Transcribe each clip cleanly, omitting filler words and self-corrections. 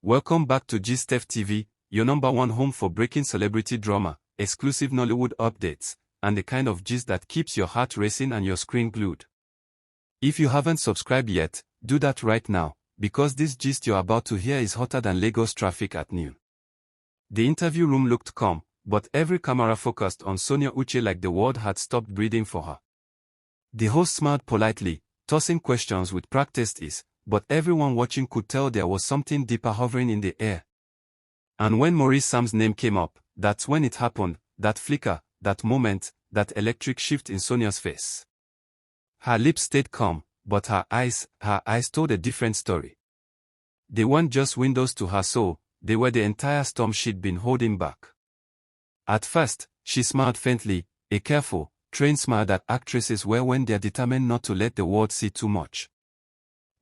Welcome back to GSTEF TV, your number one home for breaking celebrity drama, exclusive Nollywood updates, and the kind of gist that keeps your heart racing and your screen glued. If you haven't subscribed yet, do that right now, because this gist you're about to hear is hotter than Lagos traffic at noon. The interview room looked calm, but every camera focused on Sonia Uche like the world had stopped breathing for her. The host smiled politely, tossing questions with practiced ease, but everyone watching could tell there was something deeper hovering in the air. And when Maurice Sam's name came up, that's when it happened, that flicker, that moment, that electric shift in Sonia's face. Her lips stayed calm, but her eyes told a different story. They weren't just windows to her soul, they were the entire storm she'd been holding back. At first, she smiled faintly, a careful, trained smile that actresses wear when they're determined not to let the world see too much.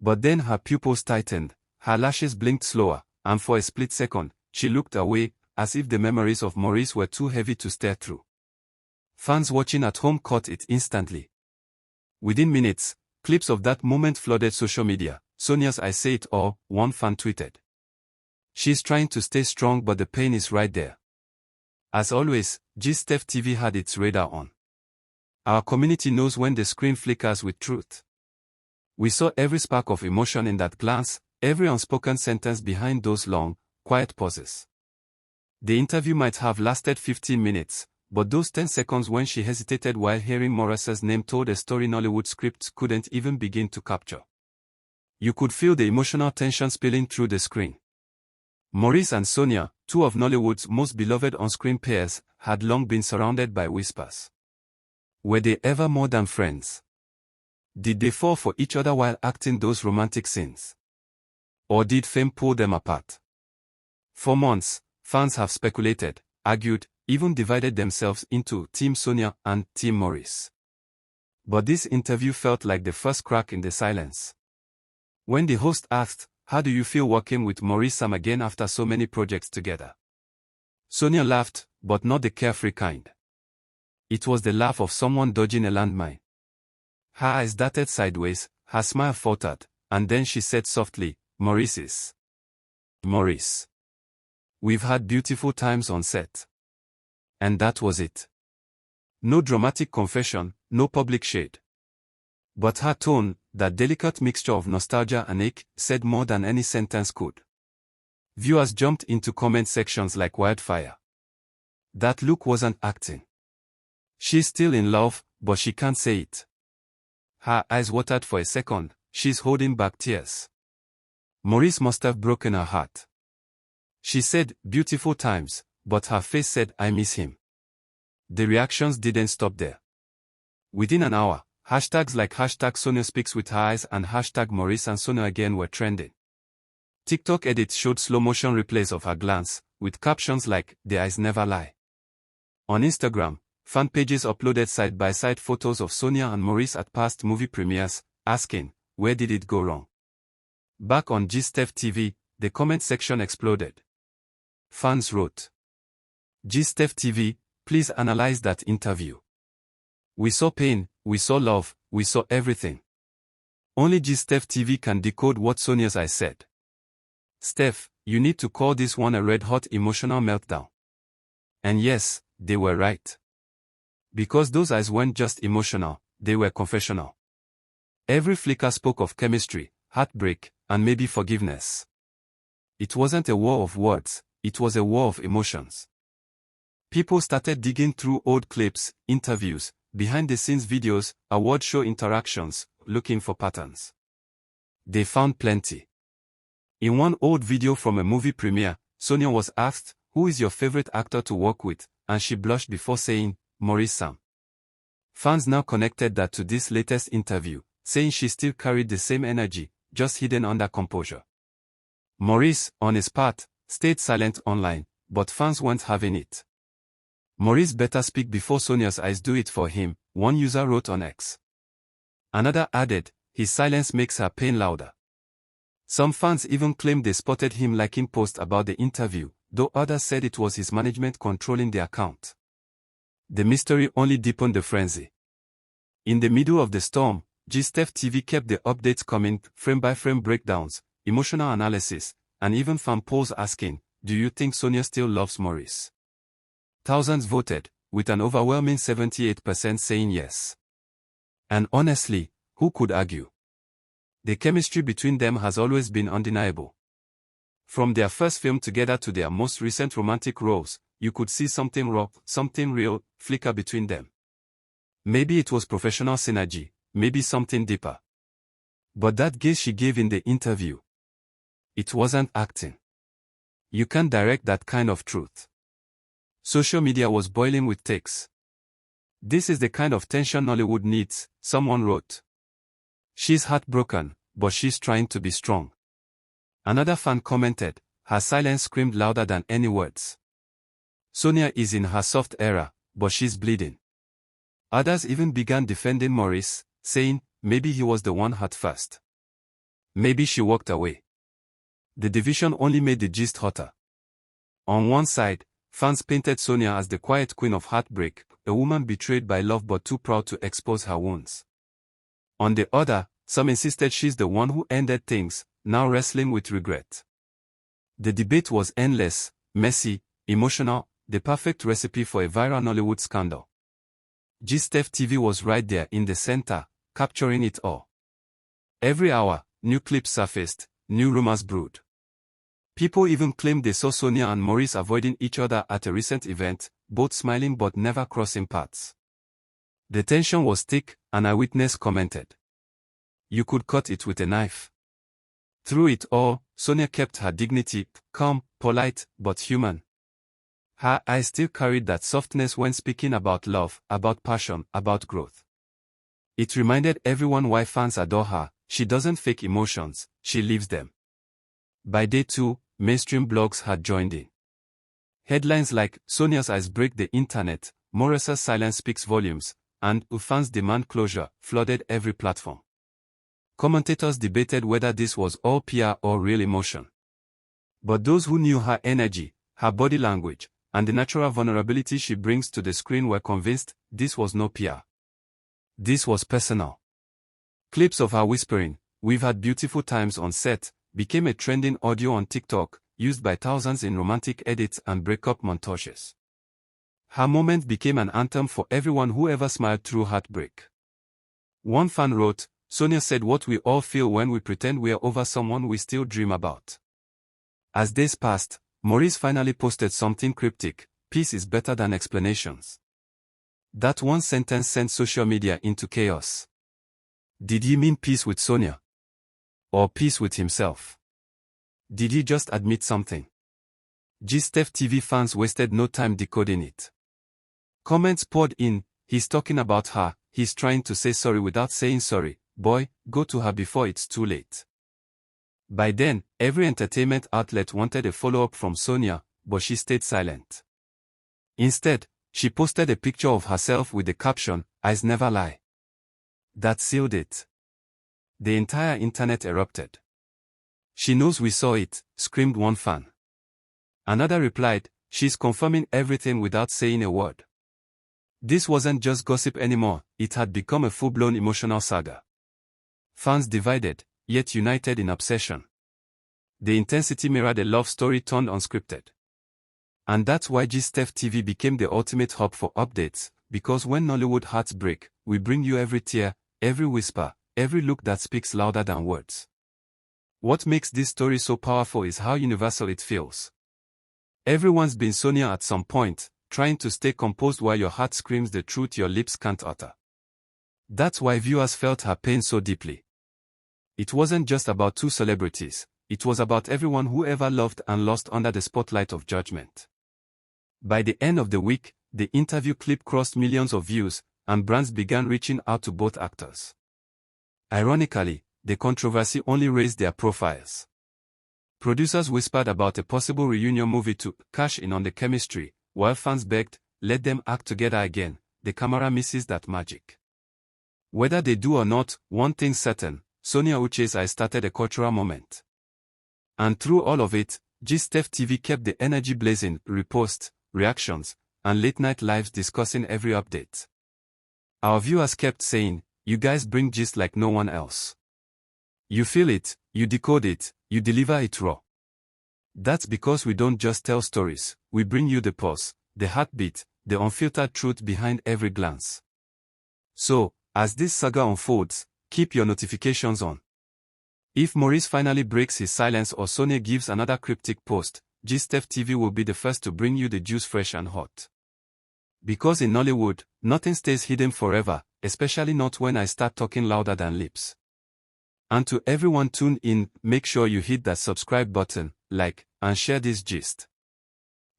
But then her pupils tightened, her lashes blinked slower, and for a split second, she looked away, as if the memories of Maurice were too heavy to stare through. Fans watching at home caught it instantly. Within minutes, clips of that moment flooded social media. Sonia's "I say it all," one fan tweeted. "She's trying to stay strong, but the pain is right there." As always, GSTEF TV had its radar on. Our community knows when the screen flickers with truth. We saw every spark of emotion in that glance, every unspoken sentence behind those long, quiet pauses. The interview might have lasted 15 minutes, but those 10 seconds when she hesitated while hearing Maurice's name told a story Nollywood scripts couldn't even begin to capture. You could feel the emotional tension spilling through the screen. Maurice and Sonia, two of Nollywood's most beloved on-screen pairs, had long been surrounded by whispers. Were they ever more than friends? Did they fall for each other while acting those romantic scenes? Or did fame pull them apart? For months, fans have speculated, argued, even divided themselves into Team Sonia and Team Maurice. But this interview felt like the first crack in the silence. When the host asked, "How do you feel working with Maurice Sam again after so many projects together?" Sonia laughed, but not the carefree kind. It was the laugh of someone dodging a landmine. Her eyes darted sideways, her smile faltered, and then she said softly, "Maurice. We've had beautiful times on set." And that was it. No dramatic confession, no public shade. But her tone, that delicate mixture of nostalgia and ache, said more than any sentence could. Viewers jumped into comment sections like wildfire. That look wasn't acting. She's still in love, but she can't say it. Her eyes watered for a second, she's holding back tears. Maurice must have broken her heart. She said, "Beautiful times," but her face said, "I miss him." The reactions didn't stop there. Within an hour, hashtags like #SoniaSpeaksWithHerEyes and #Maurice and Sonia again were trending. TikTok edits showed slow-motion replays of her glance, with captions like, "The eyes never lie." On Instagram, fan pages uploaded side-by-side photos of Sonia and Maurice at past movie premieres, asking, "Where did it go wrong?" Back on GSTEF TV, the comment section exploded. Fans wrote, "GSTEF TV, please analyze that interview. We saw pain, we saw love, we saw everything. Only GSTEF TV can decode what Sonia's "I" said. Steph, you need to call this one a red-hot emotional meltdown." And yes, they were right. Because those eyes weren't just emotional, they were confessional. Every flicker spoke of chemistry, heartbreak, and maybe forgiveness. It wasn't a war of words, it was a war of emotions. People started digging through old clips, interviews, behind-the-scenes videos, award show interactions, looking for patterns. They found plenty. In one old video from a movie premiere, Sonia was asked, "Who is your favorite actor to work with?" and she blushed before saying, "Maurice Sam." Fans now connected that to this latest interview, saying she still carried the same energy, just hidden under composure. Maurice, on his part, stayed silent online, but fans weren't having it. "Maurice better speak before Sonia's eyes do it for him," one user wrote on X. Another added, "His silence makes her pain louder." Some fans even claimed they spotted him liking posts about the interview, though others said it was his management controlling the account. The mystery only deepened the frenzy. In the middle of the storm, GSTEF TV kept the updates coming, frame-by-frame breakdowns, emotional analysis, and even fan polls asking, "Do you think Sonia still loves Maurice?" Thousands voted, with an overwhelming 78% saying yes. And honestly, who could argue? The chemistry between them has always been undeniable. From their first film together to their most recent romantic roles, you could see something raw, something real, flicker between them. Maybe it was professional synergy, maybe something deeper. But that gaze she gave in the interview, it wasn't acting. You can't direct that kind of truth. Social media was boiling with takes. "This is the kind of tension Nollywood needs," someone wrote. "She's heartbroken, but she's trying to be strong." Another fan commented, "Her silence screamed louder than any words." "Sonia is in her soft era, but she's bleeding." Others even began defending Maurice, saying, maybe he was the one hurt first. Maybe she walked away. The division only made the gist hotter. On one side, fans painted Sonia as the quiet queen of heartbreak, a woman betrayed by love but too proud to expose her wounds. On the other, some insisted she's the one who ended things, now wrestling with regret. The debate was endless, messy, emotional, the perfect recipe for a viral Nollywood scandal. GSTEF TV was right there in the center, capturing it all. Every hour, new clips surfaced, new rumors brewed. People even claimed they saw Sonia and Maurice avoiding each other at a recent event, both smiling but never crossing paths. The tension was thick, an eyewitness commented. "You could cut it with a knife." Through it all, Sonia kept her dignity, calm, polite, but human. Her eyes still carried that softness when speaking about love, about passion, about growth. It reminded everyone why fans adore her. She doesn't fake emotions, she lives them. By day 2, mainstream blogs had joined in. Headlines like, "Sonia's eyes break the internet," "Maurice's silence speaks volumes," and "Fans demand closure," flooded every platform. Commentators debated whether this was all PR or real emotion. But those who knew her energy, her body language, and the natural vulnerability she brings to the screen were convinced this was no PR. This was personal. Clips of her whispering, "We've had beautiful times on set," became a trending audio on TikTok, used by thousands in romantic edits and breakup montages. Her moment became an anthem for everyone who ever smiled through heartbreak. One fan wrote, "Sonia said what we all feel when we pretend we're over someone we still dream about." As days passed, Maurice finally posted something cryptic, "Peace is better than explanations." That one sentence sent social media into chaos. Did he mean peace with Sonia? Or peace with himself? Did he just admit something? GSTEF TV fans wasted no time decoding it. Comments poured in, "He's talking about her, he's trying to say sorry without saying sorry, boy, go to her before it's too late." By then, every entertainment outlet wanted a follow-up from Sonia, but she stayed silent. Instead, she posted a picture of herself with the caption, "Eyes never lie." That sealed it. The entire internet erupted. "She knows we saw it," screamed one fan. Another replied, "She's confirming everything without saying a word." This wasn't just gossip anymore, it had become a full-blown emotional saga. Fans divided, yet united in obsession. The intensity mirrored a love story turned unscripted. And that's why GSTEF TV became the ultimate hub for updates, because when Nollywood hearts break, we bring you every tear, every whisper, every look that speaks louder than words. What makes this story so powerful is how universal it feels. Everyone's been Sonia at some point, trying to stay composed while your heart screams the truth your lips can't utter. That's why viewers felt her pain so deeply. It wasn't just about two celebrities, it was about everyone who ever loved and lost under the spotlight of judgment. By the end of the week, the interview clip crossed millions of views, and brands began reaching out to both actors. Ironically, the controversy only raised their profiles. Producers whispered about a possible reunion movie to cash in on the chemistry, while fans begged, "Let them act together again, the camera misses that magic." Whether they do or not, one thing's certain, Sonia Uche's eyes started a cultural moment. And through all of it, GSTEF TV kept the energy blazing, reposts, reactions, and late-night lives discussing every update. Our viewers kept saying, "You guys bring gist like no one else. You feel it, you decode it, you deliver it raw." That's because we don't just tell stories, we bring you the pulse, the heartbeat, the unfiltered truth behind every glance. So, as this saga unfolds, keep your notifications on. If Maurice finally breaks his silence or Sonia gives another cryptic post, GistF TV will be the first to bring you the juice fresh and hot. Because in Nollywood, nothing stays hidden forever, especially not when I start talking louder than lips. And to everyone tuned in, make sure you hit that subscribe button, like, and share this gist.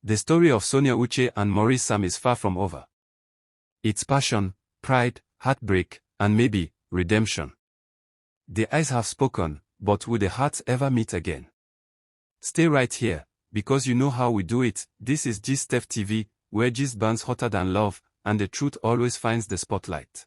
The story of Sonia Uche and Maurice Sam is far from over. It's passion, pride, heartbreak, and maybe, redemption. The eyes have spoken, but will the hearts ever meet again? Stay right here, because you know how we do it. This is GistF TV, where gist burns hotter than love, and the truth always finds the spotlight.